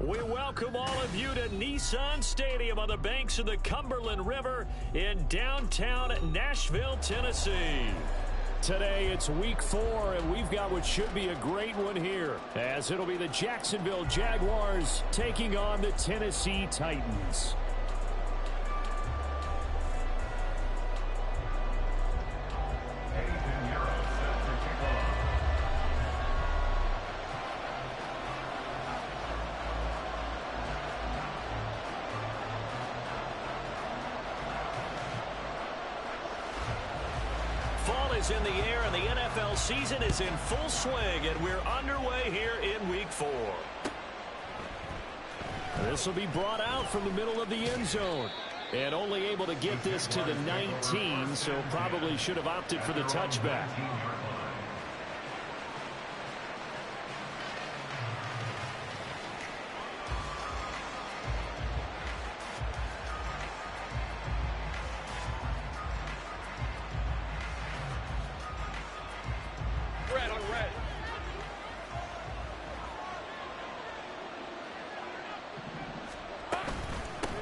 We welcome all of you to Nissan Stadium on the banks of the Cumberland River in downtown Nashville, Tennessee. Today it's week 4, and we've got what should be a great one here, as it'll be the Jacksonville Jaguars taking on the Tennessee Titans. Fall is in the air, and the NFL season is in full swing, and we're underway here in Week 4. This will be brought out from the middle of the end zone, and only able to get this to the 19, so probably should have opted for the touchback.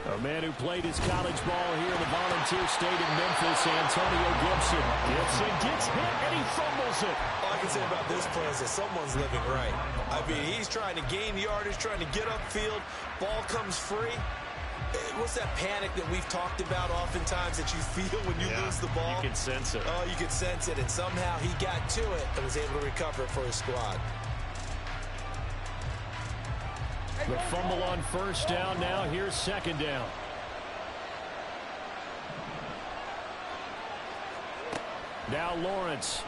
A man who played his college ball here in the Volunteer State in Memphis, Antonio Gibson. Gibson gets hit and he fumbles it. All I can say about this play is that someone's living right. I mean, he's trying to gain yardage, trying to get upfield. Ball comes free. What's that panic that we've talked about oftentimes that you feel when you lose the ball? You can sense it. Oh, you can sense it, and somehow he got to it and was able to recover it for his squad. The fumble on first down. Now here's second down. Now Lawrence.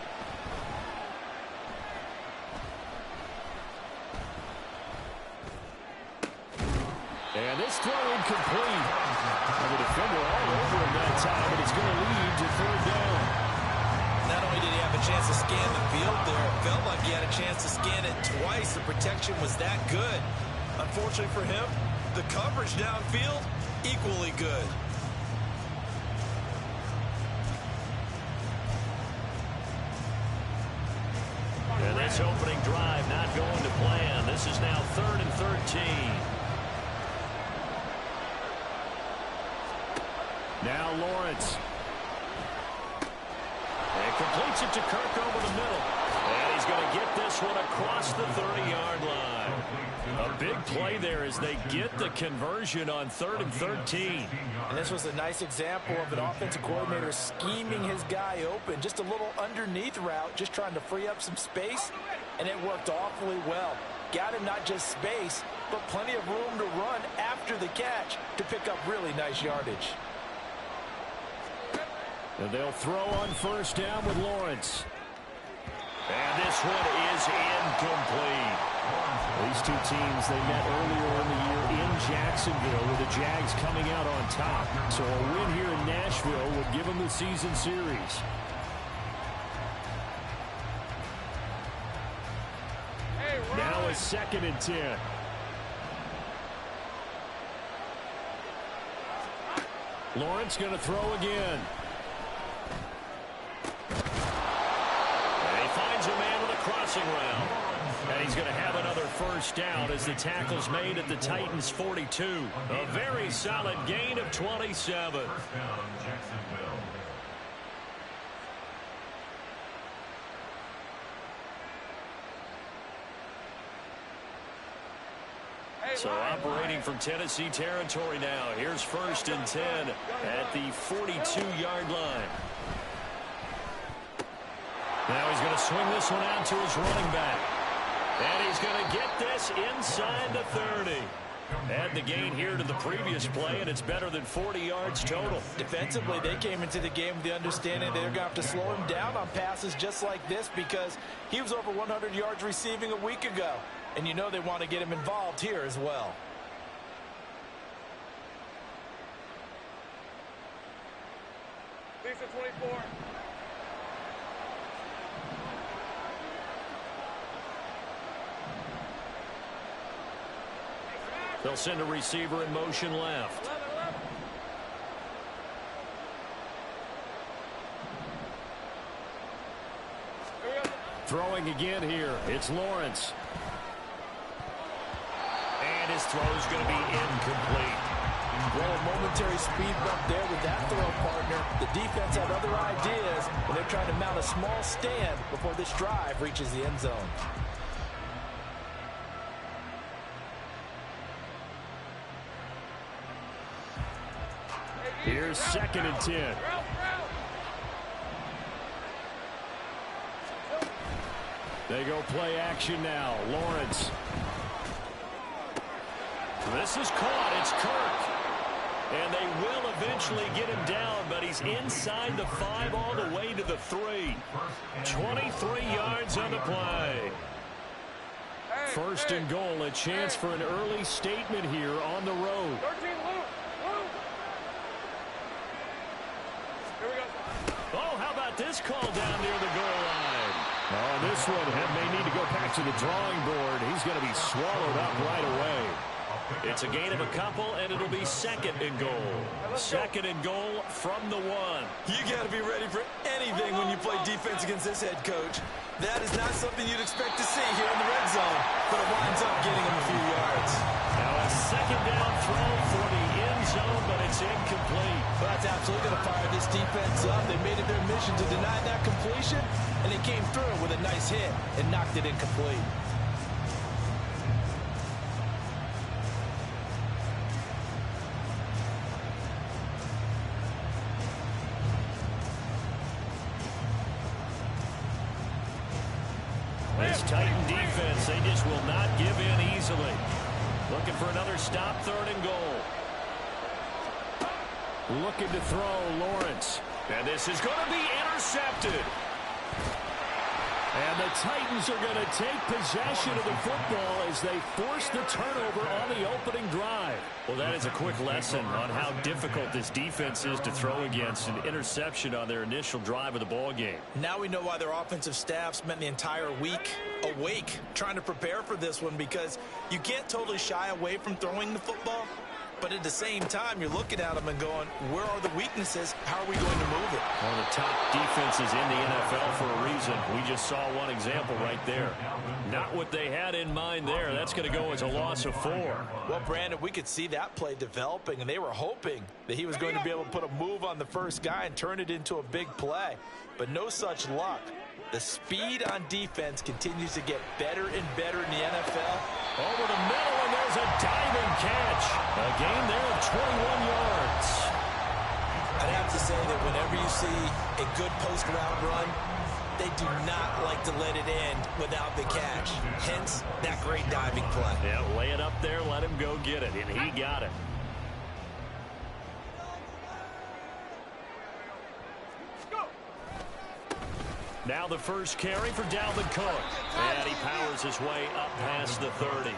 And this throw incomplete. And the defender all over him that time, but it's going to lead to third down. Not only did he have a chance to scan the field there, it felt like he had a chance to scan it twice. The protection was that good. Unfortunately for him, the coverage downfield, equally good. And this opening drive not going to plan. This is now 3rd and 13. Now Lawrence. And completes it to Kirk over the middle. And he's going to get this one across the 30-yard line. A big play there as they get the conversion on 3rd and 13. And this was a nice example of an offensive coordinator scheming his guy open. Just a little underneath route, just trying to free up some space, and it worked awfully well. Got him not just space, but plenty of room to run after the catch to pick up really nice yardage. And they'll throw on first down with Lawrence. And this one is incomplete. These two teams, they met earlier in the year in Jacksonville with the Jags coming out on top. So a win here in Nashville would give them the season series. Now a 2nd and 10. Lawrence going to throw again. And he finds a man with a crossing route. And he's going to have another first down as the tackle's made at the Titans' 42. A very solid gain of 27. So operating from Tennessee territory now. Here's 1st and 10 at the 42-yard line. Now he's going to swing this one out to his running back. And he's going to get this inside the 30. Add the gain here to the previous play, and it's better than 40 yards total. Defensively, they came into the game with the understanding they're going to have to slow him down on passes just like this because he was over 100 yards receiving a week ago. And you know they want to get him involved here as well. Lisa 24. They'll send a receiver in motion left. 11. Throwing again here. It's Lawrence. And his throw is going to be incomplete. Well, a momentary speed bump there with that throw, partner. The defense had other ideas, and they're trying to mount a small stand before this drive reaches the end zone. Here's 2nd and 10. They go play action now. Lawrence. This is caught. It's Kirk. And they will eventually get him down, but he's inside the 5 all the way to the 3. 23 yards on the play. 1st and goal, a chance for an early statement here on the road. 13, Luke. Here we go. Oh, how about this call down near the goal line? Oh, this one may need to go back to the drawing board. He's going to be swallowed up right away. It's a gain of a couple, and it'll be 2nd and goal. 2nd and goal from the 1. You got to be ready for anything when you play defense against this head coach. That is not something you'd expect to see here in the red zone, but it winds up getting him a few yards. Now a 2nd down throw for the end zone, but it's incomplete. Well, that's absolutely going to fire this defense up. They made it their mission to deny that completion, and they came through with a nice hit and knocked it incomplete. This Titan defense, they just will not give in easily. Looking for another stop, 3rd and goal. Looking to throw, Lawrence. And this is going to be intercepted. And the Titans are going to take possession of the football as they force the turnover on the opening drive. Well, that is a quick lesson on how difficult this defense is to throw against. An interception on their initial drive of the ball game. Now we know why their offensive staff spent the entire week awake trying to prepare for this one, because you can't totally shy away from throwing the football. But at the same time, you're looking at them and going, where are the weaknesses? How are we going to move it? One of the top defenses in the NFL for a reason. We just saw one example right there. Not what they had in mind there. That's going to go as a loss of 4. Well, Brandon, we could see that play developing, and they were hoping that he was going to be able to put a move on the first guy and turn it into a big play. But no such luck. The speed on defense continues to get better and better in the NFL. Over the middle, and there's a diving catch. A gain there of 21 yards. I'd have to say that whenever you see a good post-route run, they do not like to let it end without the catch. Hence, that great diving play. Yeah, lay it up there, let him go get it, and he got it. Now the first carry for Dalvin Cook. And he powers his way up past the 30.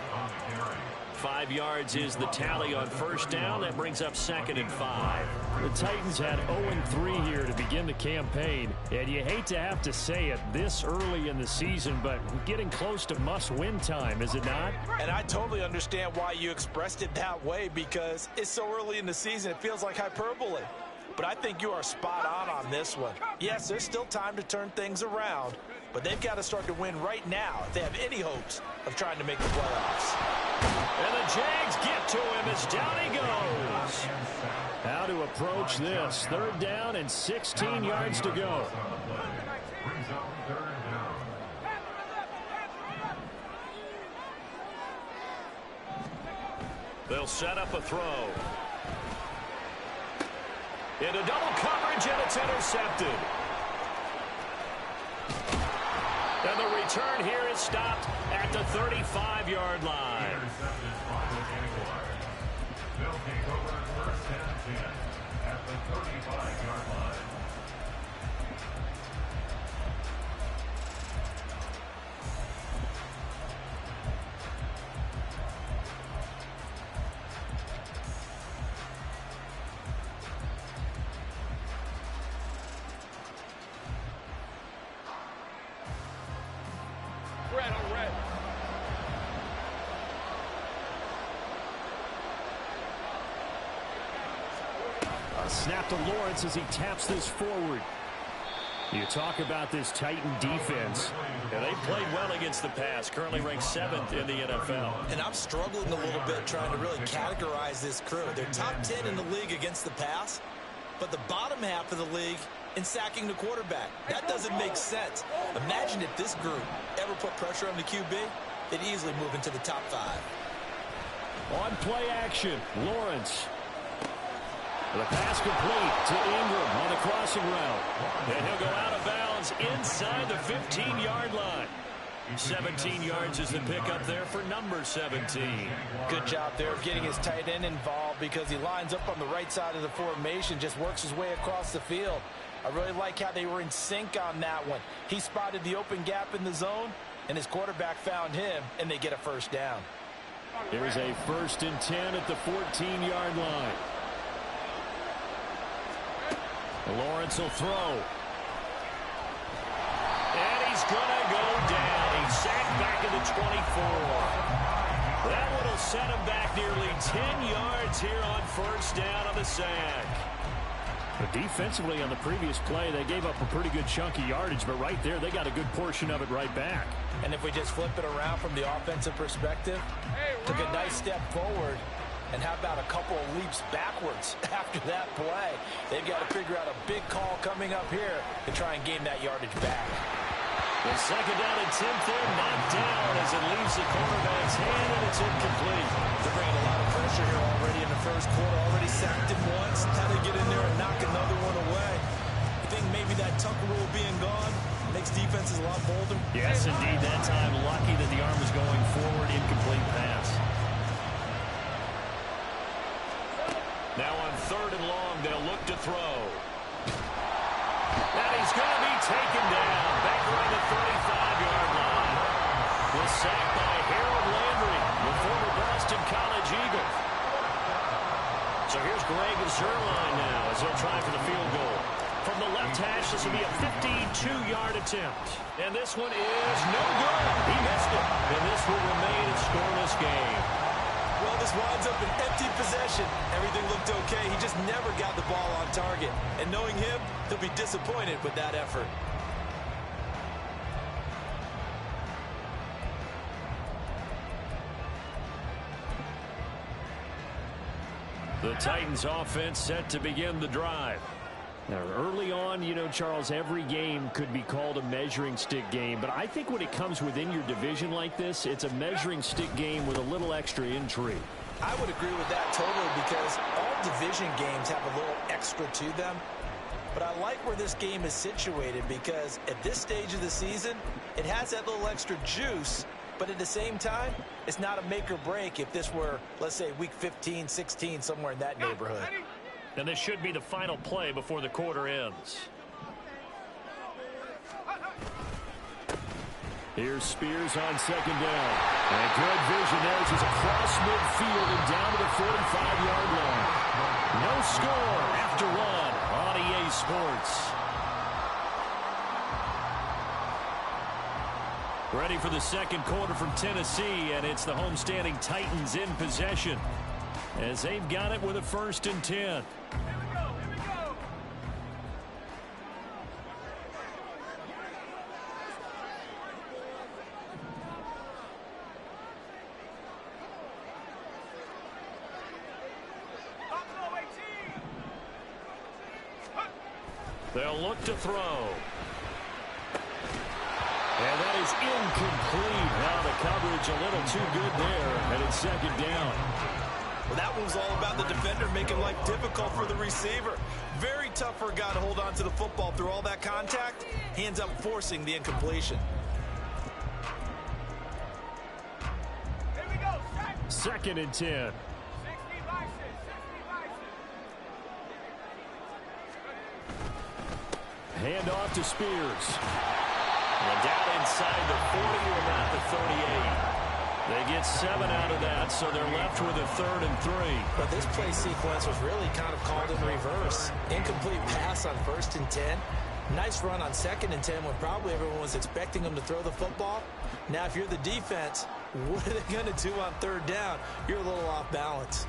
5 yards is the tally on 1st down. That brings up 2nd and 5. The Titans had 0-3 here to begin the campaign. And you hate to have to say it this early in the season, but getting close to must-win time, is it not? And I totally understand why you expressed it that way, because it's so early in the season, it feels like hyperbole. But I think you are spot on this one. Yes, there's still time to turn things around, but they've got to start to win right now if they have any hopes of trying to make the playoffs. And the Jags get to him as down he goes. How to approach this. 3rd down and 16 yards to go. They'll set up a throw. Into double coverage, and it's intercepted. And the return here is stopped at the 35-yard line. They'll take over first and 10 at the 35-yard line. Red on red. Snap to Lawrence as he taps this forward. You talk about this Titan defense. Yeah, they played well against the pass, currently ranked 7th in the NFL. And I'm struggling a little bit trying to really categorize this crew. They're top 10 in the league against the pass, but the bottom half of the league in sacking the quarterback. That doesn't make sense. Imagine if this group ever put pressure on the QB, they'd easily move into the top 5. On play action, Lawrence. The pass complete to Ingram on the crossing route. And he'll go out of bounds inside the 15-yard line. 17 yards is the pickup there for number 17. Good job there of getting his tight end involved because he lines up on the right side of the formation, just works his way across the field. I really like how they were in sync on that one. He spotted the open gap in the zone, and his quarterback found him, and they get a first down. Here's a 1st and 10 at the 14-yard line. Lawrence will throw. And he's going to go down. He's sacked back at the 24. That one will set him back nearly 10 yards here on 1st down on the sack. But defensively on the previous play, they gave up a pretty good chunk of yardage, but right there, they got a good portion of it right back. And if we just flip it around from the offensive perspective, took a nice step forward. And how about a couple of leaps backwards after that play? They've got to figure out a big call coming up here to try and gain that yardage back. The 2nd down and 10 there, knocked down as it leaves the quarterback's hand, and it's incomplete. They're bringing a lot of pressure here already in the first quarter. Already sacked him once. How to get in there and knock another one away. I think maybe that Tucker rule being gone makes defenses a lot bolder. Yes, indeed. That time, lucky that the arm was going forward. Incomplete pass. Now on 3rd and long, they'll look to throw. And he's going to be taken down. Back around the 35-yard line. Was sacked by Harold Landry, the former Boston College Eagle. So here's Greg Zuerlein now as he'll try for the field goal. From the left hash, this will be a 52-yard attempt. And this one is no good. He missed it. And this will remain a scoreless game. Well, this winds up an empty possession. Everything looked okay. He just never got the ball on target. And knowing him, he'll be disappointed with that effort. The Titans offense set to begin the drive. Now, early on, you know, Charles, every game could be called a measuring stick game. But I think when it comes within your division like this, it's a measuring stick game with a little extra intrigue. I would agree with that totally because all division games have a little extra to them. But I like where this game is situated because at this stage of the season, it has that little extra juice. But at the same time, it's not a make or break if this were, let's say, week 15, 16, somewhere in that neighborhood. And this should be the final play before the quarter ends. Here's Spears on 2nd down. And good vision there. He's across midfield and down to the 45-yard line. No score after 1 on EA Sports. Ready for the 2nd quarter from Tennessee, and it's the homestanding Titans in possession as they've got it with a 1st and 10. Here we go. They'll look to throw. And that is incomplete. Now the coverage a little too good there, and it's 2nd down. Well, that one was all about the defender making life difficult for the receiver. Very tough for a guy to hold on to the football through all that contact. He ends up forcing the incompletion. 2nd and 10. Hand off to Spears. And down inside the 40 or about the 38. They get 7 out of that, so they're left with a 3rd and 3. But this play sequence was really kind of called in reverse. Incomplete pass on 1st and 10. Nice run on 2nd and 10 when probably everyone was expecting them to throw the football. Now, if you're the defense, what are they going to do on 3rd down? You're a little off balance.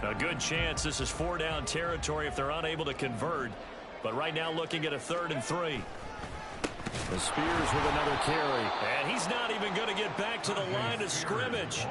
A good chance this is 4-down territory if they're unable to convert. But right now looking at a 3rd and 3. The Spears with another carry. And he's not even going to get back to the line of scrimmage.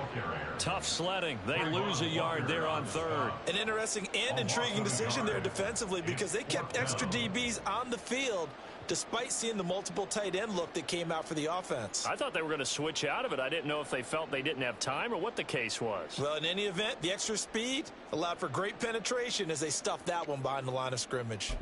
Tough sledding. They lose a yard there on 3rd. An interesting and intriguing decision there defensively because they kept extra DBs on the field despite seeing the multiple tight end look that came out for the offense. I thought they were going to switch out of it. I didn't know if they felt they didn't have time or what the case was. Well, in any event, the extra speed allowed for great penetration as they stuffed that one behind the line of scrimmage.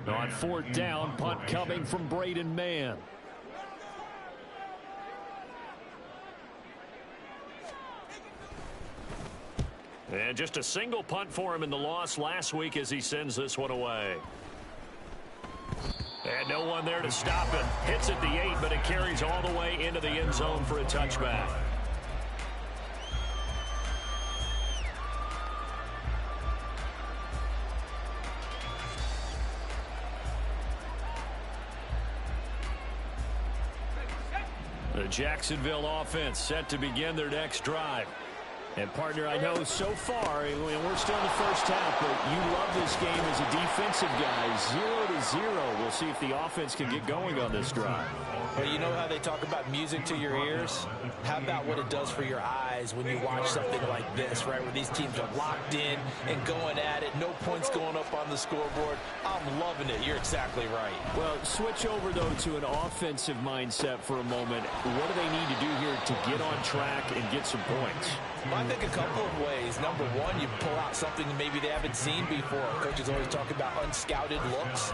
On 4th down, punt coming from Braden Mann. And just a single punt for him in the loss last week as he sends this one away. And no one there to stop it. Hits at the 8, but it carries all the way into the end zone for a touchback. The Jacksonville offense set to begin their next drive. And, partner, I know so far, we're still in the first half, but you love this game as a defensive guy. 0-0. We'll see if the offense can get going on this drive. Well, you know how they talk about music to your ears? How about what it does for your eyes when you watch something like this, right, where these teams are locked in and going at it, no points going up on the scoreboard. I'm loving it. You're exactly right. Well, switch over, though, to an offensive mindset for a moment. What do they need to do here to get on track and get some points? Well, I think a couple of ways. Number one, you pull out something that maybe they haven't seen before. Coaches always talk about unscouted looks.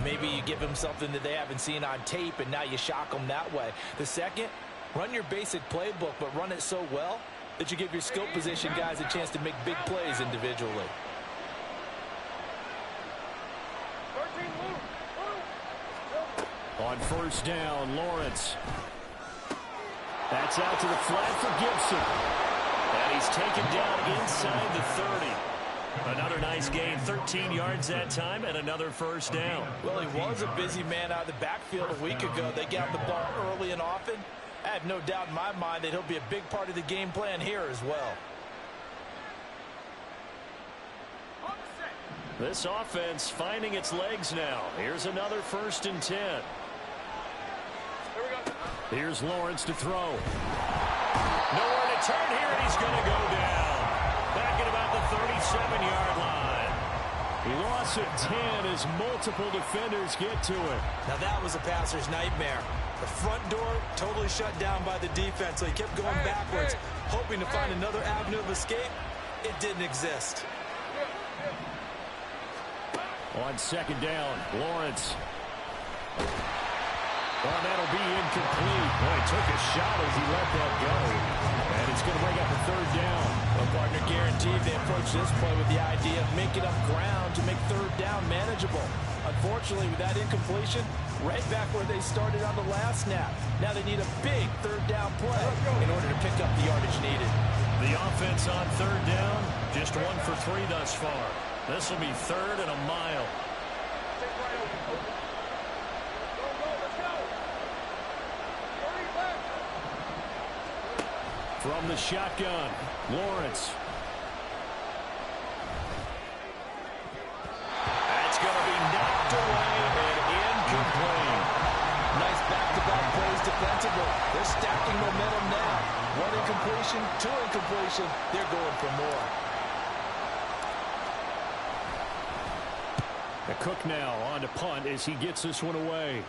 Maybe you give them something that they haven't seen on tape, and now you shock them that way. The second, run your basic playbook, but run it so well that you give your skill position guys a chance to make big plays individually. On 1st down, Lawrence. That's out to the flat for Gibson. And he's taken down inside the 30. Another nice gain, 13 yards that time, and another 1st down. Well, he was a busy man out of the backfield a week ago. They got the ball early and often. I have no doubt in my mind that he'll be a big part of the game plan here as well. This offense finding its legs now. Here's another 1st and 10. Here's Lawrence to throw. Nowhere to turn here, and he's going to go down. Back at about the 37-yard line. Loss of 10 as multiple defenders get to it. Now that was a passer's nightmare. The front door totally shut down by the defense, so he kept going backwards, hoping to find another avenue of escape. It didn't exist. On 2nd down, Lawrence. Well, that'll be incomplete. Boy, took a shot as he let that go. And it's going to bring up a 3rd down. Well, partner, guaranteed they approach this play with the idea of making up ground to make 3rd down manageable. Unfortunately, with that incompletion, right back where they started on the last snap. Now they need a big 3rd down play in order to pick up the yardage needed. The offense on 3rd down, just 1 for 3 thus far. This will be 3rd and a mile. From the shotgun, Lawrence. That's going to be knocked away and incomplete. Nice back-to-back plays defensively. They're stacking momentum now. 1 incompletion, 2 incompletion. They're going for more. The Cook now on to punt as he gets this one away.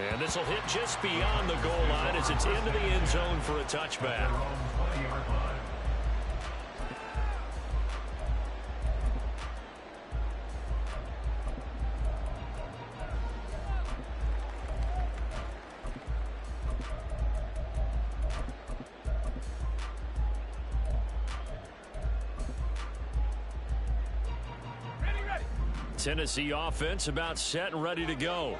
And this will hit just beyond the goal line as it's into the end zone for a touchback. Tennessee offense about set and ready to go.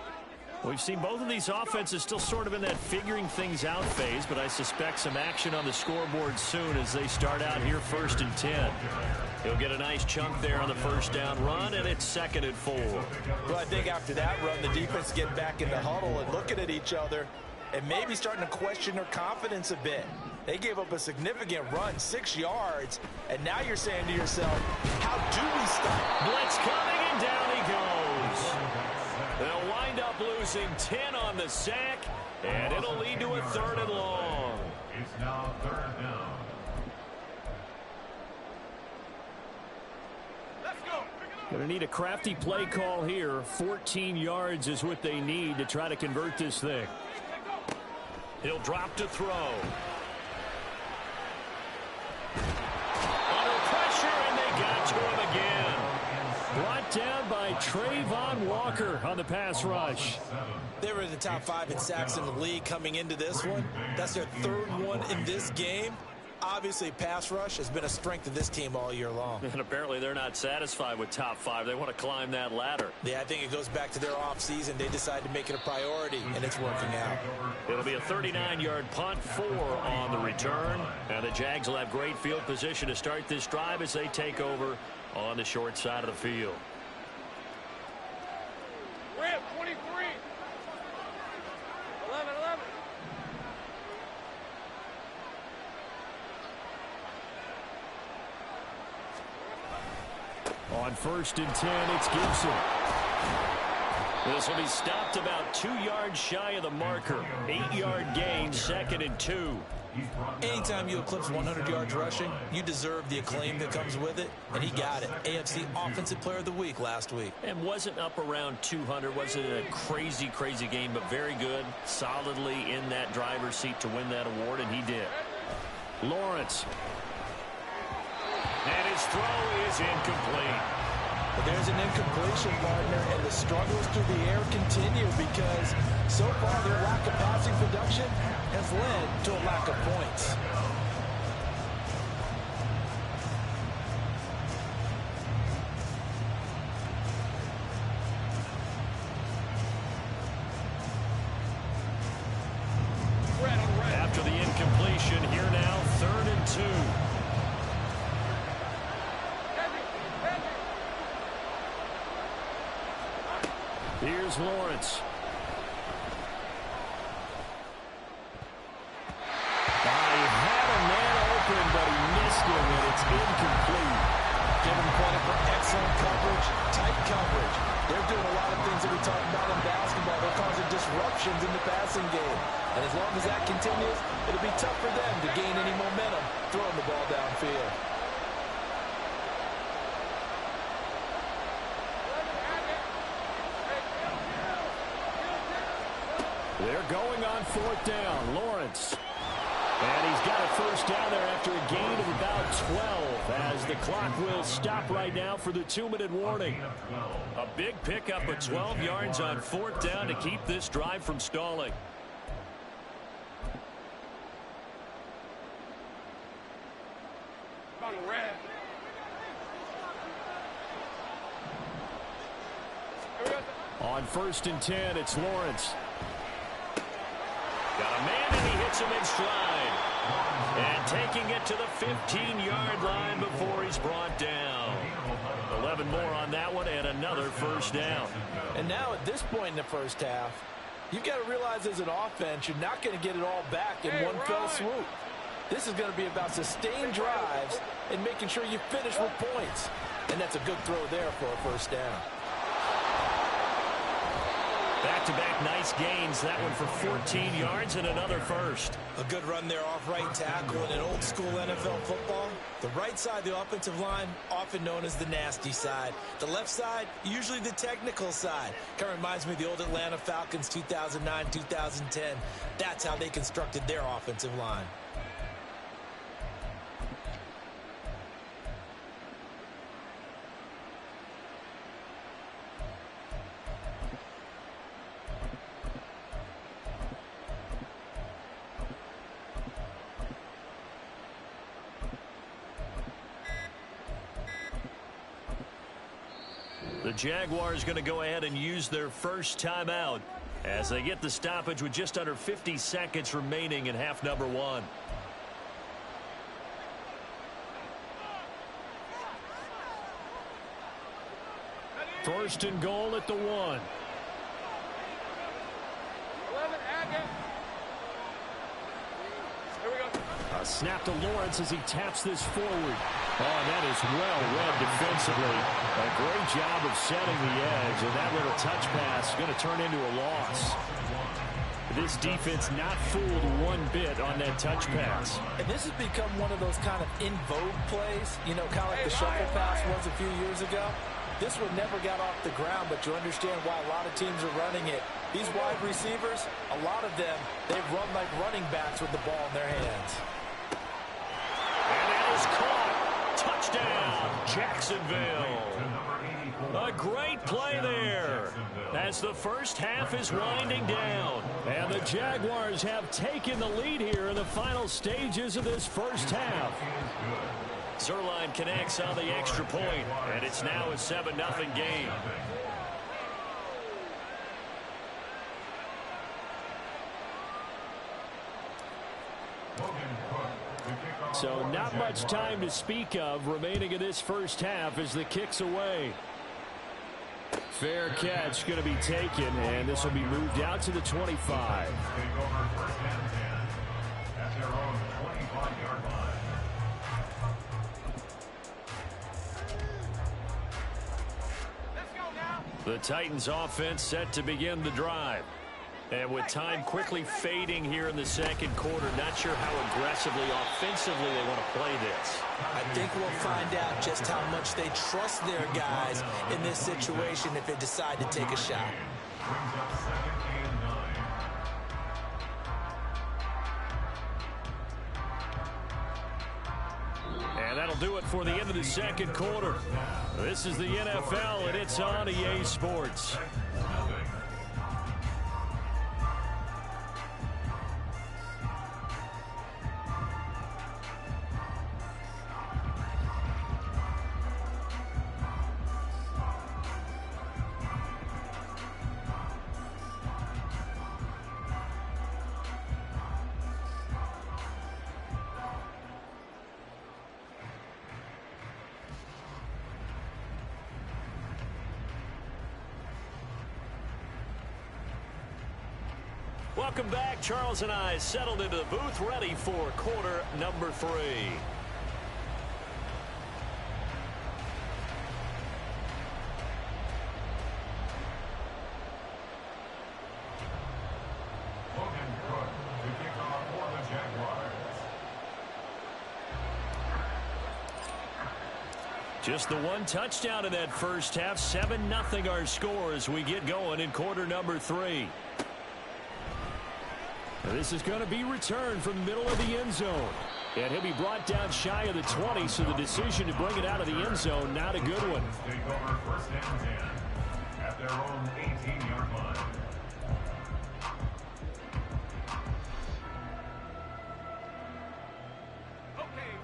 We've seen both of these offenses still sort of in that figuring things out phase, but I suspect some action on the scoreboard soon as they start out here 1st and 10. He'll get a nice chunk there on the first down run, and it's 2nd and 4. Well, I think after that run, the defense getting back in the huddle and looking at each other and maybe starting to question their confidence a bit. They gave up a significant run, 6 yards, and now you're saying to yourself, how do we stop? Blitz coming, and down he goes. They'll wind up losing 10 on the sack, and it'll lead to a 3rd and long. It's now 3rd down. Going to need a crafty play call here. 14 yards is what they need to try to convert this thing. He'll drop to throw. Under pressure, and they got to him again. Brought down by Trayvon Walker on the pass rush. They were in the top 5 in sacks in the league coming into this one. That's their 3rd one in this game. Obviously, pass rush has been a strength of this team all year long. And apparently they're not satisfied with top 5. They want to climb that ladder. Yeah, I think it goes back to their offseason. They decided to make it a priority, and it's working out. It'll be a 39-yard punt, 4 on the return. And the Jags will have great field position to start this drive as they take over on the short side of the field. Red 23. 11. On 1st and 10, it's Gibson. This will be stopped about 2 yards shy of the marker. 8-yard gain, 2nd and 2. Anytime you eclipse 100 yards rushing, you deserve the acclaim that comes with it, and he got it. AFC Offensive Player of the Week last week. And wasn't up around 200. Wasn't a crazy game, but very good. Solidly in that driver's seat to win that award, and he did. Lawrence. And his throw is incomplete. But there's an incompletion, partner, and the struggles through the air continue because so far their lack of passing production has led to a lack of points. After the incompletion, here now, 3rd and 2. Here's Lawrence. He had a man open, but he missed him, and it's incomplete. Give him credit for excellent coverage, tight coverage. They're doing a lot of things that we talk about in basketball. They're causing disruptions in the passing game. And as long as that continues, it'll be tough for them to gain any momentum throwing the ball downfield. They're going on 4th down. Lawrence. And he's got a first down there after a gain of about 12 as the clock will stop right now for the 2-minute warning. A big pickup of 12 yards on 4th down to keep this drive from stalling. On red. On 1st and 10, it's Lawrence. Got a man, and he hits him in stride. And taking it to the 15-yard line before he's brought down. 11 more on that one, and another first down. And now at this point in the first half, you've got to realize as an offense, you're not going to get it all back in one fell swoop. This is going to be about sustained drives and making sure you finish with points. And that's a good throw there for a first down. Back-to-back nice gains. That one for 14 yards and another first. A good run there off right tackle in an old-school NFL football. The right side of the offensive line, often known as the nasty side. The left side, usually the technical side. Kind of reminds me of the old Atlanta Falcons 2009, 2010. That's how they constructed their offensive line. The the Jaguars going to go ahead and use their first timeout as they get the stoppage with just under 50 seconds remaining in half number one. First and goal at the 1. A snap to Lawrence as he taps this forward. Oh, and that is well read defensively. A great job of setting the edge, and that little touch pass is going to turn into a loss. This defense not fooled one bit on that touch pass. And this has become one of those kind of in vogue plays, you know, kind of like the shuffle pass was a few years ago. This one never got off the ground, but you understand why a lot of teams are running it. These wide receivers, a lot of them, they've run like running backs with the ball in their hands. And that is caught. Touchdown, Jacksonville. A great play there as the first half is winding down. And the Jaguars have taken the lead here in the final stages of this first half. Zerline connects on the extra point, and it's now a 7-0 game. So not much time to speak of remaining in this first half as the kick's away. Fair catch going to be taken, and this will be moved out to the 25. The Titans offense set to begin the drive. And with time quickly fading here in the second quarter, not sure how aggressively, offensively they want to play this. I think we'll find out just how much they trust their guys in this situation if they decide to take a shot. And that'll do it for the end of the second quarter. This is the NFL, and it's on EA Sports. Welcome back. Charles and I settled into the booth, ready for quarter number 3. Just the one touchdown in that first half. 7-0 our score as we get going in quarter number 3. This is going to be returned from the middle of the end zone. And he'll be brought down shy of the 20, so the decision to bring it out of the end zone, not a good one. Take over first and 10 at their own 18-yard line.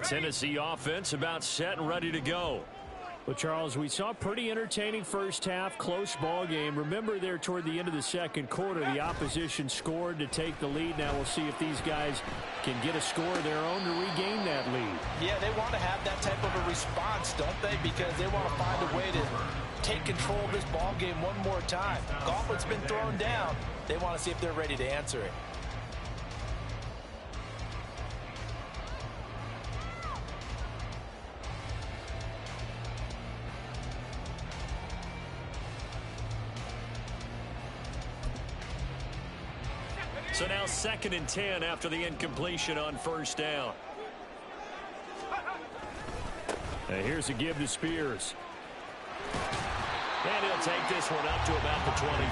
Tennessee offense about set and ready to go. Well, Charles, we saw a pretty entertaining first half, close ball game. Remember there toward the end of the second quarter, the opposition scored to take the lead. Now we'll see if these guys can get a score of their own to regain that lead. Yeah, they want to have that type of a response, don't they? Because they want to find a way to take control of this ball game one more time. Gauntlet's been thrown down. They want to see if they're ready to answer it. So now 2nd and 10 after the incompletion on first down. And here's a give to Spears. And he'll take this one up to about the 23.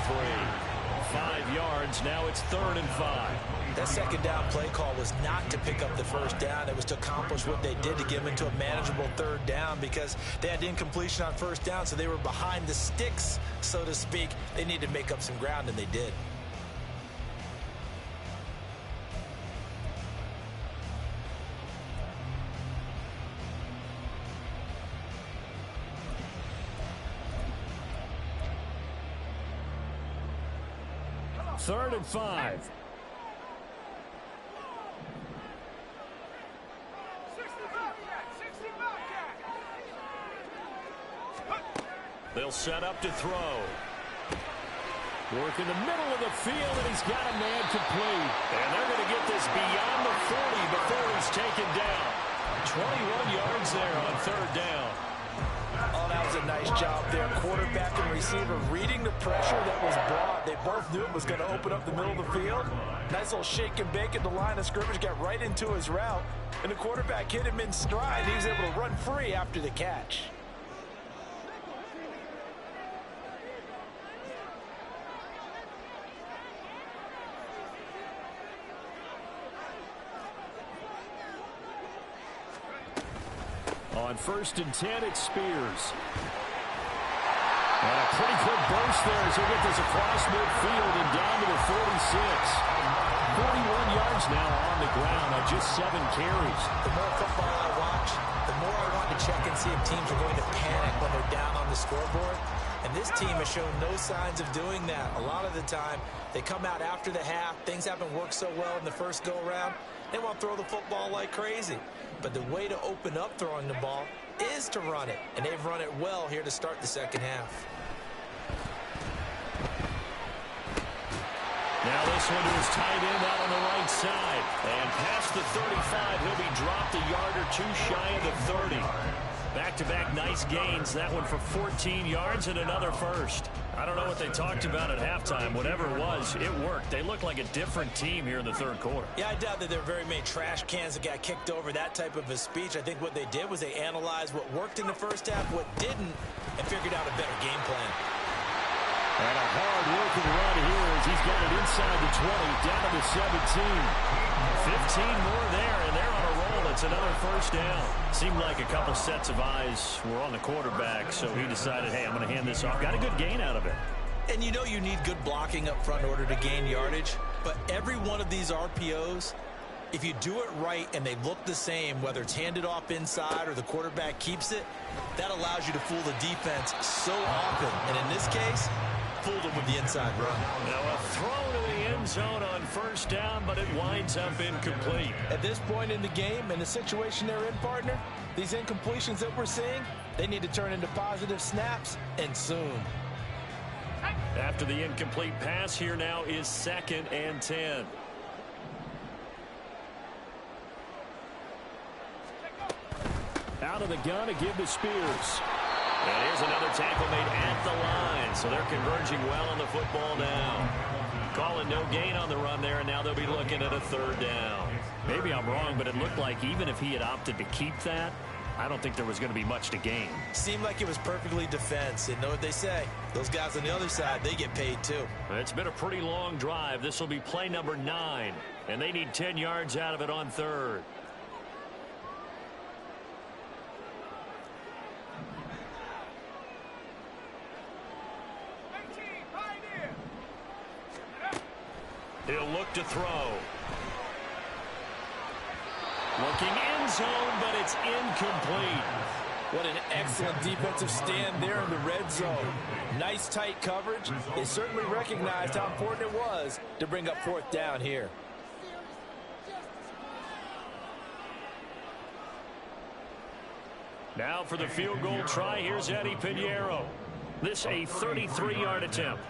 5 yards. Now it's 3rd and 5. That second down play call was not to pick up the first down. It was to accomplish what they did to get them into a manageable 3rd down because they had incompletion on first down, so they were behind the sticks, so to speak. They needed to make up some ground, and they did. 3rd and 5. They'll set up to throw. Work in the middle of the field, and he's got a man complete. And they're going to get this beyond the 40 before he's taken down. 21 yards there on 3rd down. Oh, that was a nice job there. Quarterback and receiver reading the pressure that was brought. They both knew it was going to open up the middle of the field. Nice little shake and bake at the line of scrimmage, got right into his route. And the quarterback hit him in stride. He was able to run free after the catch. On 1st and 10, it's Spears. And a pretty good burst there as he'll get this across midfield and down to the 46. 41 yards now on the ground on just 7 carries. The more football I watch, the more I want to check and see if teams are going to panic when they're down on the scoreboard. And this team has shown no signs of doing that. A lot of the time, they come out after the half. Things haven't worked so well in the first go-around. They want to throw the football like crazy. But the way to open up throwing the ball is to run it. And they've run it well here to start the second half. Now this one to his tight end out on the right side. And past the 35, he'll be dropped a yard or 2 shy of the 30. Back-to-back nice gains. That one for 14 yards and another first. I don't know what they talked about at halftime. Whatever it was, it worked. They look like a different team here in the 3rd quarter. Yeah, I doubt that there are very many trash cans that got kicked over, that type of a speech. I think what they did was they analyzed what worked in the first half, what didn't, and figured out a better game plan. And a hard-working run here as he's got it inside the 20, down to the 17. 15 more there, and they're on a roll. It's another first down. Seemed like a couple sets of eyes were on the quarterback, so he decided, hey, I'm going to hand this off. Got a good gain out of it. And you know you need good blocking up front in order to gain yardage, but every one of these RPOs, if you do it right and they look the same, whether it's handed off inside or the quarterback keeps it, that allows you to fool the defense so often. And in this case, fooled them with the inside run. Now a throw to the end zone on first down, but it winds up incomplete. At this point in the game and the situation they're in, partner, these incompletions that we're seeing, they need to turn into positive snaps, and soon. After the incomplete pass, here now is 2nd and 10. Out of the gun to give to Spears. And here's another tackle made at the line. So they're converging well on the football now. Calling no gain on the run there, and now they'll be looking at a 3rd down. Maybe I'm wrong, but it looked like even if he had opted to keep that, I don't think there was going to be much to gain. Seemed like it was perfectly defense. And know what they say? Those guys on the other side, they get paid too. It's been a pretty long drive. This will be play number 9, and they need 10 yards out of it on 3rd. He'll look to throw. Looking end zone, but it's incomplete. What an excellent defensive stand there in the red zone. Nice tight coverage. They certainly recognized how important it was to bring up 4th down here. Now for the field goal try, here's Eddie Pinheiro. This a 33-yard attempt.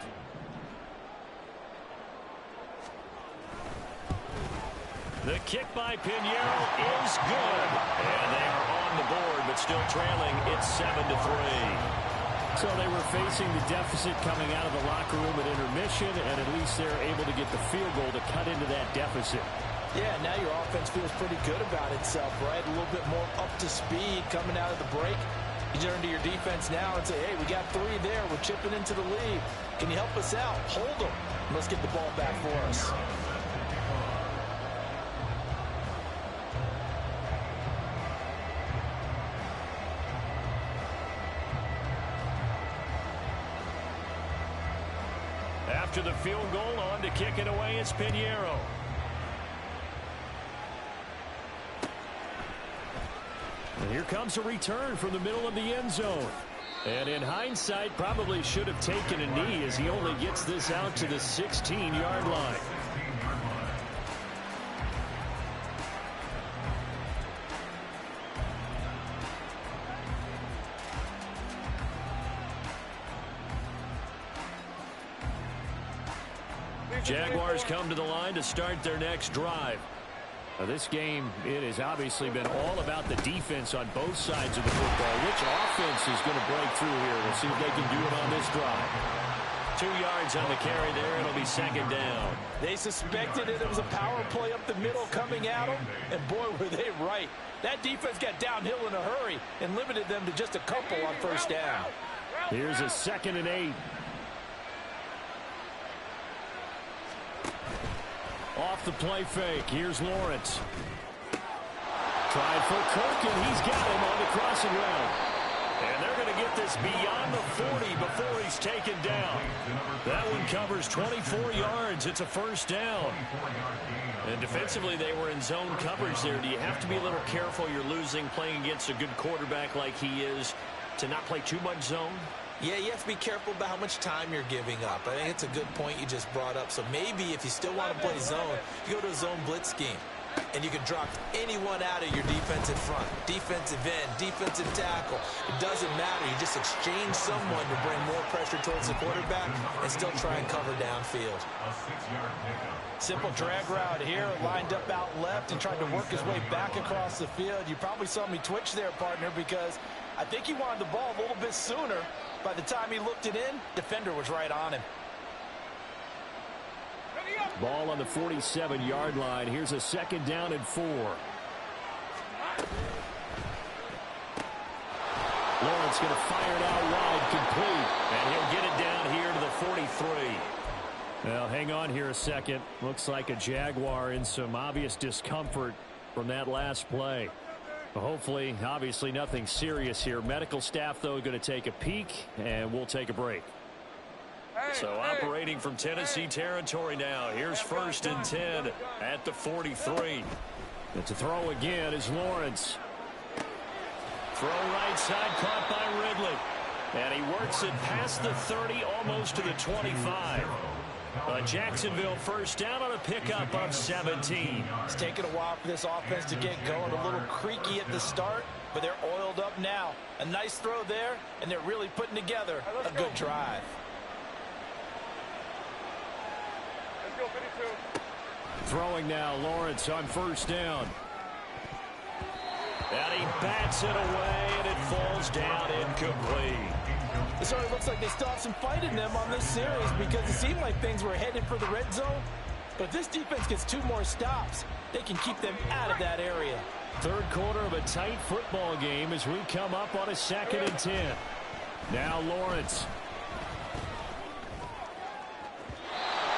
The kick by Pinheiro is good. And they are on the board, but still trailing. It's 7-3. So they were facing the deficit coming out of the locker room at intermission, and at least they're able to get the field goal to cut into that deficit. Yeah, now your offense feels pretty good about itself, right? A little bit more up to speed coming out of the break. You turn to your defense now and say, hey, we got 3 there. We're chipping into the lead. Can you help us out? Hold them. Let's get the ball back for us. After the field goal, on to kick it away, it's Pinheiro. And here comes a return from the middle of the end zone. And in hindsight, probably should have taken a knee as he only gets this out to the 16-yard line. Jaguars come to the line to start their next drive. Now this game, it has obviously been all about the defense on both sides of the football. Which offense is going to break through here? We'll see if they can do it on this drive. 2 yards on the carry there. It'll be second down. They suspected it was a power play up the middle coming at them, and boy, were they right. That defense got downhill in a hurry and limited them to just a couple on first down. Here's a 2nd and 8. Off the play fake. Here's Lawrence. Tried for Kirk, and he's got him on the crossing route. And they're going to get this beyond the 40 before he's taken down. That one covers 24 yards. It's a first down. And defensively, they were in zone coverage there. Do you have to be a little careful? You're losing playing against a good quarterback like he is to not play too much zone? Yeah, you have to be careful about how much time you're giving up. I think it's a good point you just brought up. So maybe if you still want to play zone, you go to a zone blitz scheme. And you can drop anyone out of your defensive front. Defensive end, defensive tackle. It doesn't matter. You just exchange someone to bring more pressure towards the quarterback and still try and cover downfield. Simple drag route here, lined up out left and tried to work his way back across the field. You probably saw me twitch there, partner, because I think he wanted the ball a little bit sooner. By the time he looked it in, defender was right on him. Ball on the 47-yard line. Here's a 2nd down and 4. Lawrence going to fire it out wide, complete. And he'll get it down here to the 43. Well, hang on here a second. Looks like a Jaguar in some obvious discomfort from that last play. Hopefully, obviously nothing serious here. Medical staff, though, going to take a peek, and we'll take a break. So operating from Tennessee territory now. Here's 1st and 10 at the 43. And to throw again is Lawrence. Throw right side, caught by Ridley. And he works it past the 30, almost to the 25. Jacksonville first down on a pickup of 17. It's taken a while for this offense to get going. A little creaky at the start, but they're oiled up now. A nice throw there, and they're really putting together a good drive. Let's go, 52. Throwing now, Lawrence on first down. And he bats it away, and it falls down incomplete. It certainly looks like they still have some fight in them on this series because it seemed like things were headed for the red zone. But if this defense gets 2 more stops, they can keep them out of that area. Third quarter of a tight football game as we come up on a 2nd and 10. Now Lawrence.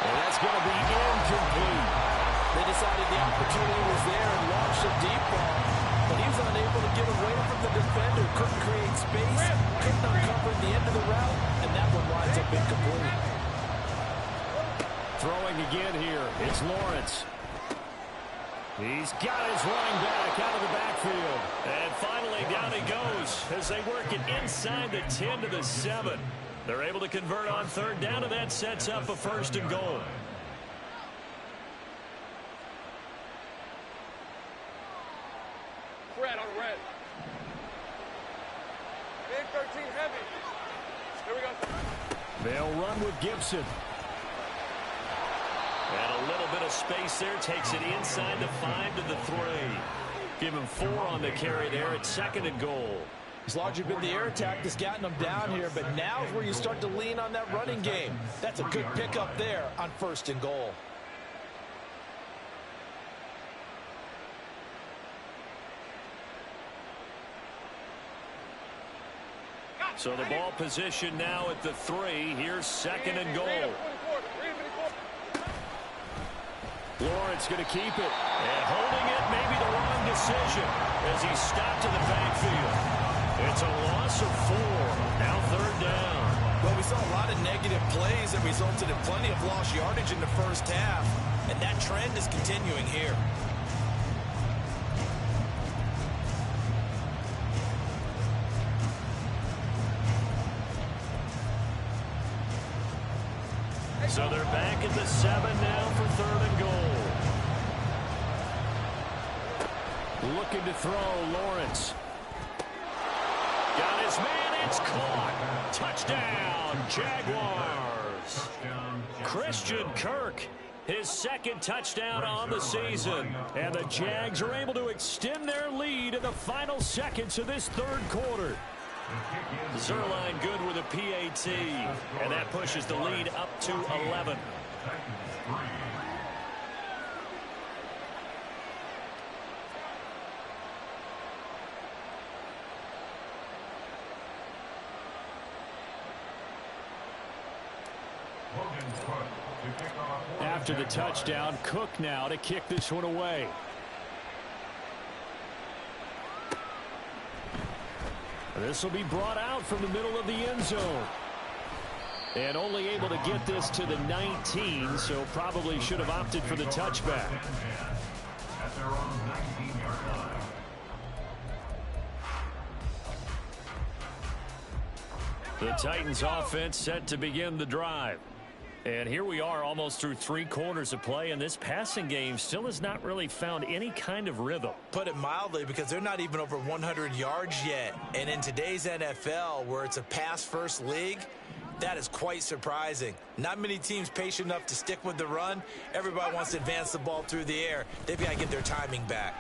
And that's going to be incomplete. They decided the opportunity was there and launched a deep ball. But he was unable to get away from the defender. Couldn't create space. Couldn't uncover the end of the route. And that one winds up incomplete. Throwing again here. It's Lawrence. He's got his running back out of the backfield. And finally down he goes as they work it inside the 10 to the 7. They're able to convert on 3rd down, and that sets up a 1st and goal. Red on red. Big 13 heavy. Here we go. They'll run with Gibson. And a little bit of space there. Takes it inside the 5 to the 3. Give him 4 on the carry there. It's 2nd and goal. It's largely been the air attack that's gotten them down here, but now is where you start to lean on that running game. That's a good pickup there on 1st and goal. So the ball position now at the 3. Here's 2nd and goal. Lawrence going to keep it. And holding it may be the wrong decision as he stopped in the backfield. It's a loss of 4. Now 3rd down. Well, we saw a lot of negative plays that resulted in plenty of lost yardage in the first half. And that trend is continuing here. So they're back at the 7 now for 3rd and goal. Looking to throw, Lawrence. Got his man, it's caught. Touchdown, Jaguars. Christian Kirk, his 2nd touchdown on the season. And the Jags are able to extend their lead in the final seconds of this 3rd quarter. Zerline good with a PAT, and that pushes the lead up to 11. After the touchdown, Cook now to kick this one away. This will be brought out from the middle of the end zone. And only able to get this to the 19, so probably should have opted for the touchback. At their own 19-yard line. The Titans offense set to begin the drive. And here we are almost through 3 quarters of play, and this passing game still has not really found any kind of rhythm. Put it mildly, because they're not even over 100 yards yet. And in today's NFL, where it's a pass-first league, that is quite surprising. Not many teams patient enough to stick with the run. Everybody wants to advance the ball through the air. They've got to get their timing back.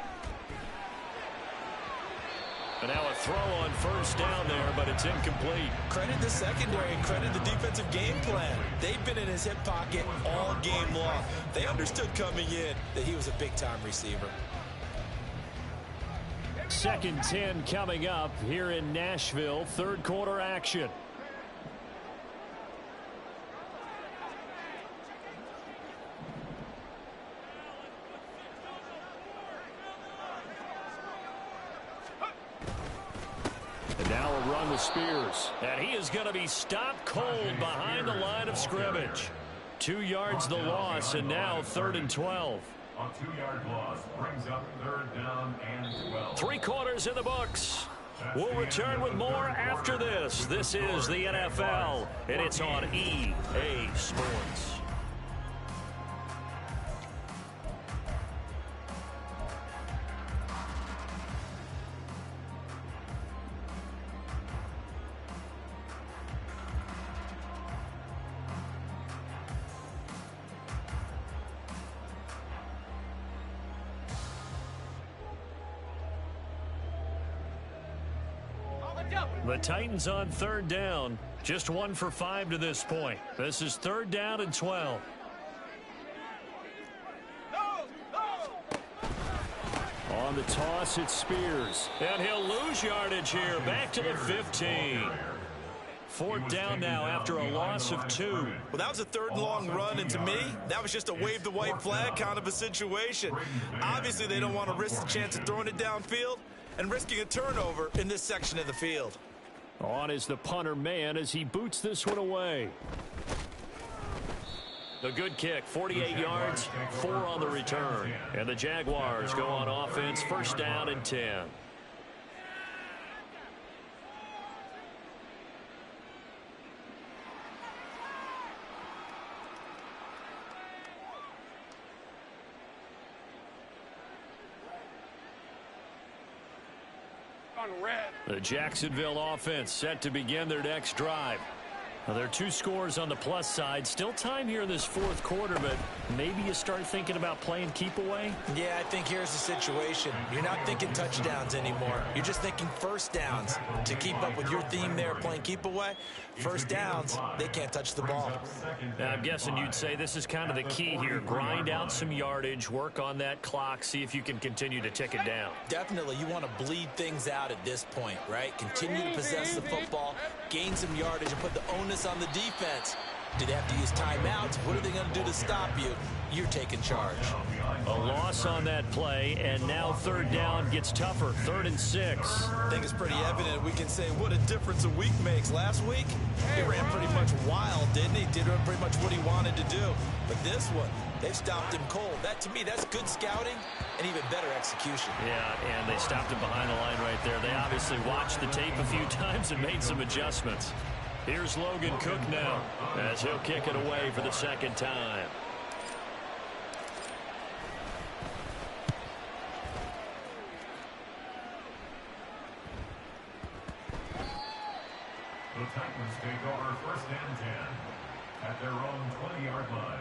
And now a throw on 1st down there, but it's incomplete. Credit the secondary and credit the defensive game plan. They've been in his hip pocket all game long. They understood coming in that he was a big-time receiver. 2nd and 10 coming up here in Nashville. 3rd quarter action. Now a run with Spears. And he is going to be stopped cold behind the line of scrimmage. 2 yards the loss, and now 3rd and 12. A 2-yard loss brings up 3rd down and 12. 3 quarters in the books. We'll return with more after this. This is the NFL, and it's on EA Sports. The Titans on 3rd down. Just 1 for 5 to this point. This is 3rd down and 12. On the toss, it's Spears. And he'll lose yardage here. Back to the 15. 4th down now after a loss of 2. Well, that was a 3rd and long run, and to me, that was just a wave the white flag kind of a situation. Obviously, they don't want to risk the chance of throwing it downfield and risking a turnover in this section of the field. On is the punter man as he boots this one away. The good kick, 48 yards, 4 on the return. And the Jaguars go on offense, 1st down and 10. The Jacksonville offense set to begin their next drive. Now, there are 2 scores on the plus side. Still time here in this 4th quarter, but maybe you start thinking about playing keep away? Yeah, I think here's the situation. You're not thinking touchdowns anymore. You're just thinking 1st downs. To keep up with your theme there, playing keep away, 1st downs, they can't touch the ball. Now, I'm guessing you'd say this is kind of the key here. Grind out some yardage, work on that clock, see if you can continue to tick it down. Definitely, you want to bleed things out at this point, right? Continue to possess the football, gain some yardage, and put the onus on the defense. Do they have to use timeouts? What are they going to do to stop you? You're taking charge. A loss on that play, and now 3rd down gets tougher. 3rd and 6. I think it's pretty evident. We can say what a difference a week makes. Last week, he ran pretty much wild, didn't he? Did pretty much what he wanted to do. But this one, they've stopped him cold. That, to me, that's good scouting and even better execution. Yeah, and they stopped him behind the line right there. They obviously watched the tape a few times and made some adjustments. Here's Logan Cook now as he'll kick it away for the second time. The Titans take over 1st and 10 at their own 20-yard line.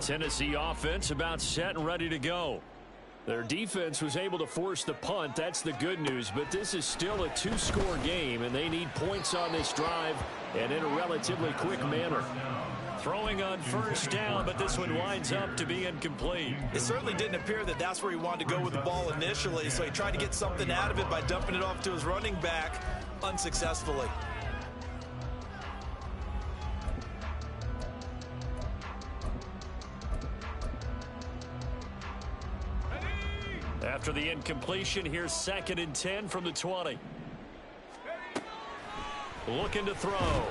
Tennessee offense about set and ready to go. Their defense was able to force the punt. That's the good news, but this is still a 2-score game, and they need points on this drive and in a relatively quick manner. Throwing on 1st down, but this one winds up to be incomplete. It certainly didn't appear that that's where he wanted to go with the ball initially, so he tried to get something out of it by dumping it off to his running back unsuccessfully. After the incompletion, here's 2nd and 10 from the 20. Looking to throw.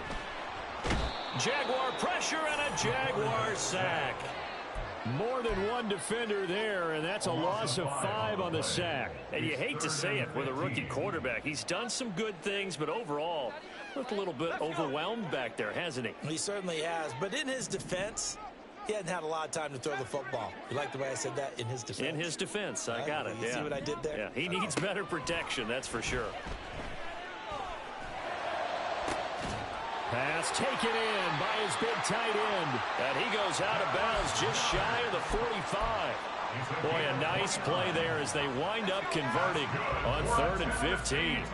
Jaguar pressure and a Jaguar sack. More than one defender there, and that's a loss of 5 on the sack. And you hate to say it with a rookie quarterback. He's done some good things, but overall, looked a little bit overwhelmed back there, hasn't he? He certainly has, but in his defense, he hadn't had a lot of time to throw the football. You like the way I said that? In his defense? In his defense. I got it. You see what I did there? Yeah, he needs better protection, that's for sure. Pass taken in by his big tight end. And he goes out of bounds just shy of the 45. Boy, a nice play there as they wind up converting on 3rd and 15.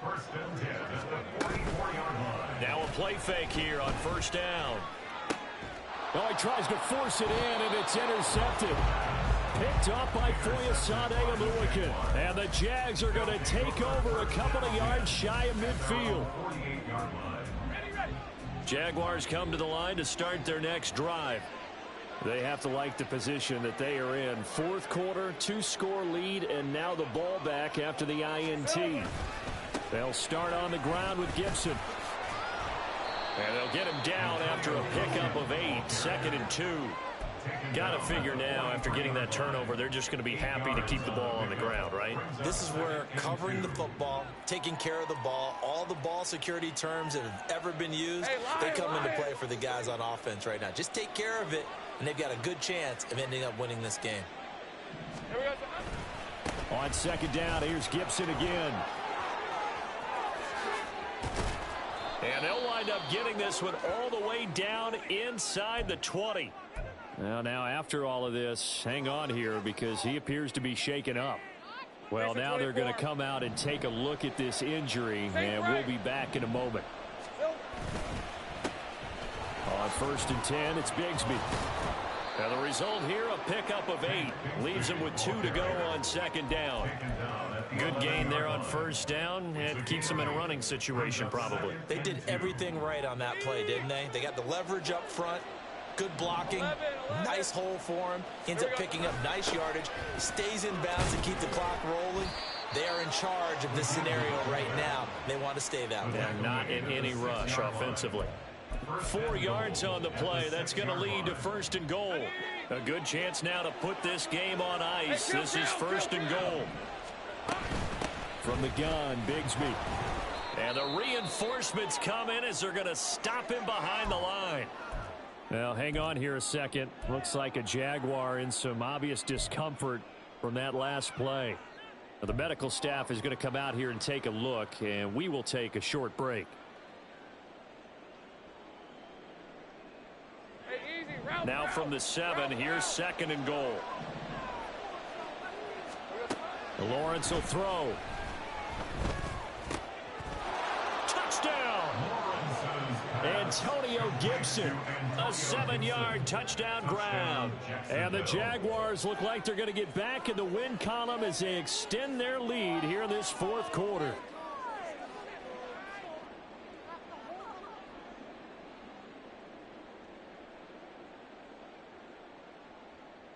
1st and 10 at the 44-yard line. Now a play fake here on 1st down. Oh, he tries to force it in, and it's intercepted. Picked up by Foyesade Aluakin. And the Jags are going to take over a couple of yards shy of midfield. Jaguars come to the line to start their next drive. They have to like the position that they are in. 4th quarter, 2-score lead, and now the ball back after the INT. They'll start on the ground with Gibson. And they'll get him down after a pickup of 8, 2nd and 2. Got to figure now, after getting that turnover, they're just going to be happy to keep the ball on the ground, right? This is where covering the football, taking care of the ball, all the ball security terms that have ever been used, they come into play for the guys on offense right now. Just take care of it, and they've got a good chance of ending up winning this game. On 2nd down, here's Gibson again. And they'll wind up getting this one all the way down inside the 20. Now after all of this, hang on here because he appears to be shaken up. Well, now they're going to come out and take a look at this injury, and we'll be back in a moment. On 1st and 10, it's Bigsby. Now the result here, a pickup of 8. Leaves him with 2 to go on 2nd down. Good gain there on 1st down, and keeps them in a running situation probably. They did everything right on that play, didn't they? They got the leverage up front, good blocking, nice hole for him. Ends up picking up nice yardage, stays in bounds and keep the clock rolling. They are in charge of this scenario right now. They want to stay that way. They're not in any rush offensively. 4 yards on the play. That's going to lead to 1st and goal. A good chance now to put this game on ice. This is 1st and goal. From the gun, Bigsby. And the reinforcements come in as they're going to stop him behind the line. Now, hang on here a second. Looks like a Jaguar in some obvious discomfort from that last play. Now, the medical staff is going to come out here and take a look, and we will take a short break. Now from the 7, here's 2nd and goal. Lawrence will throw. Touchdown! Antonio Gibson, a 7-yard touchdown grab. And the Jaguars look like they're going to get back in the win column as they extend their lead here in this 4th quarter.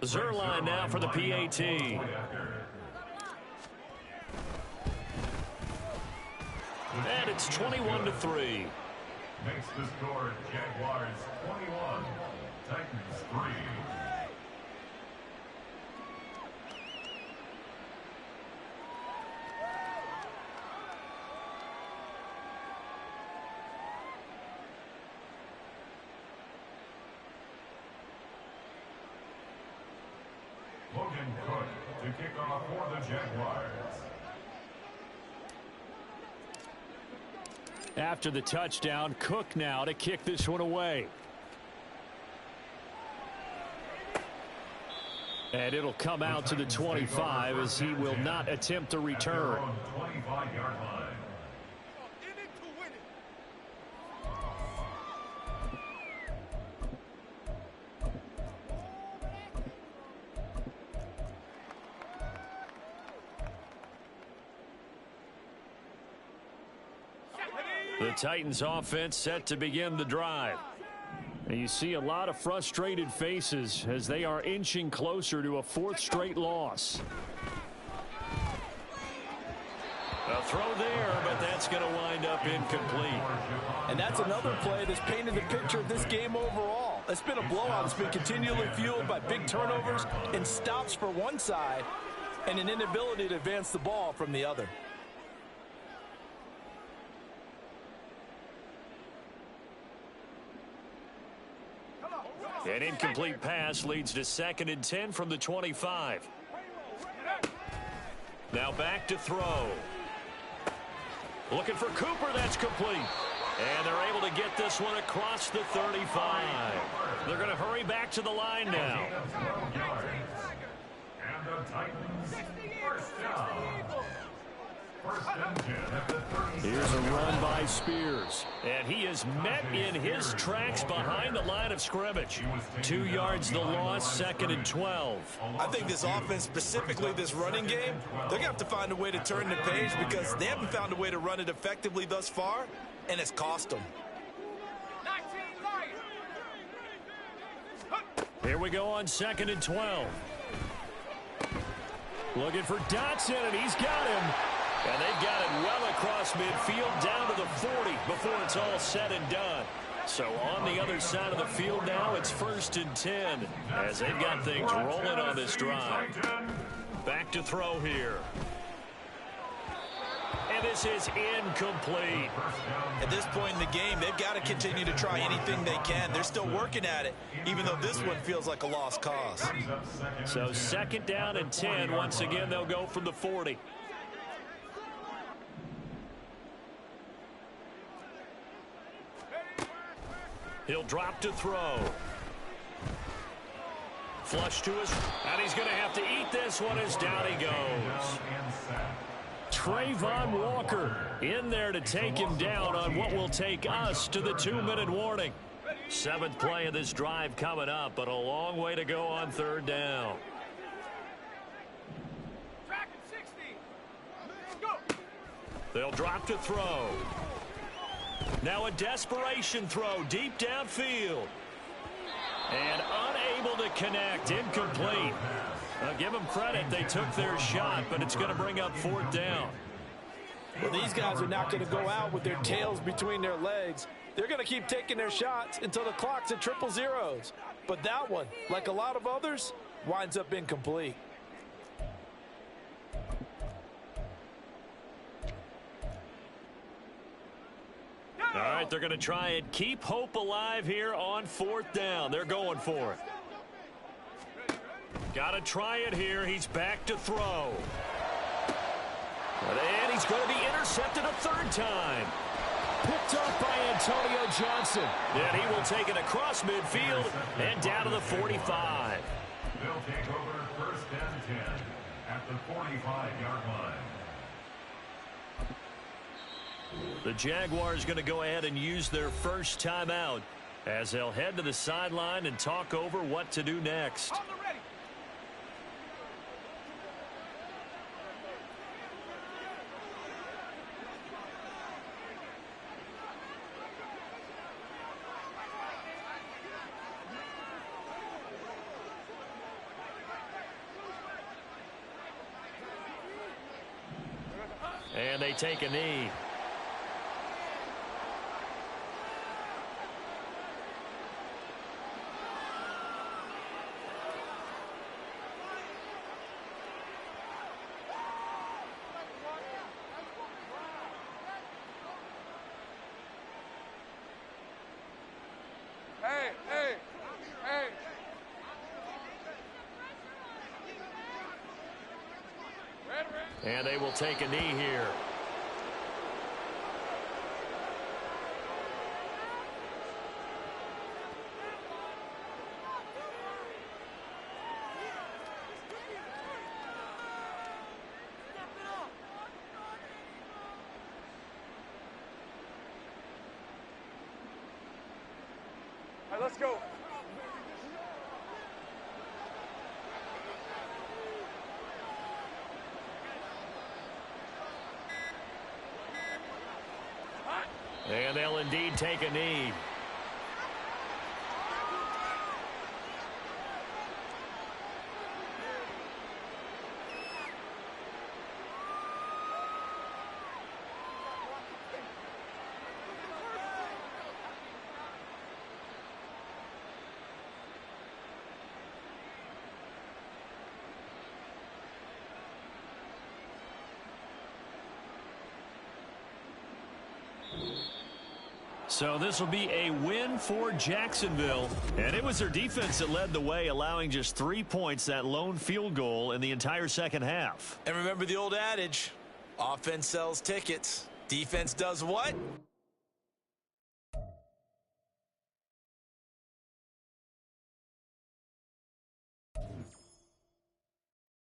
Zerline now for the PAT. And it's 21-3. Makes the score Jaguars 21, Titans 3. Logan Cook to kick off for the Jaguars. After the touchdown, Cook now to kick this one away. And it'll come out to the 25 as he will not attempt a return. 25-yard line. The Titans offense set to begin the drive. And you see a lot of frustrated faces as they are inching closer to a fourth straight loss. A throw there, but that's going to wind up incomplete. And that's another play that's painted the picture of this game overall. It's been a blowout. It's been continually fueled by big turnovers and stops for one side and an inability to advance the ball from the other. An incomplete pass leads to 2nd and 10 from the 25. Now back to throw. Looking for Cooper. That's complete. And they're able to get this one across the 35. They're going to hurry back to the line now. And the Titans first down. First and 10 at the 36. Here's a run by Spears. And he is met in his tracks behind the line of scrimmage. 2 yards the loss, 2nd and 12. I think this offense, specifically this running game, they're going to have to find a way to turn the page because they haven't found a way to run it effectively thus far, and it's cost them. Here we go on 2nd and 12. Looking for Dotson, and he's got him. And they've got it well across midfield down to the 40 before it's all said and done. So on the other side of the field now, it's 1st and 10 as they've got things rolling on this drive. Back to throw here. And this is incomplete. At this point in the game, they've got to continue to try anything they can. They're still working at it, even though this one feels like a lost cause. So 2nd down and 10. Once again, they'll go from the 40. He'll drop to throw. Flush to his, and he's going to have to eat this one as down he goes. Trayvon Walker in there to take him down on what will take us to the 2-minute warning. 7th play of this drive coming up, but a long way to go on 3rd down. They'll drop to throw. Now a desperation throw deep downfield. And unable to connect, incomplete. Give them credit, they took their shot, but it's going to bring up 4th down. Well, these guys are not going to go out with their tails between their legs. They're going to keep taking their shots until the clock's at 000. But that one, like a lot of others, winds up incomplete. All right, they're going to try and keep hope alive here on 4th down. They're going for it. Got to try it here. He's back to throw. And he's going to be intercepted a 3rd time. Picked up by Antonio Johnson. And he will take it across midfield and down to the 45. They'll take over 1st and 10 at the 45-yard line. The Jaguars going to go ahead and use their first timeout as they'll head to the sideline and talk over what to do next. And they take a knee. Hey. And they will take a knee here. All right, let's go. And they'll indeed take a knee. So this will be a win for Jacksonville. And it was their defense that led the way, allowing just 3 points, that lone field goal in the entire second half. And remember the old adage, offense sells tickets. Defense does what?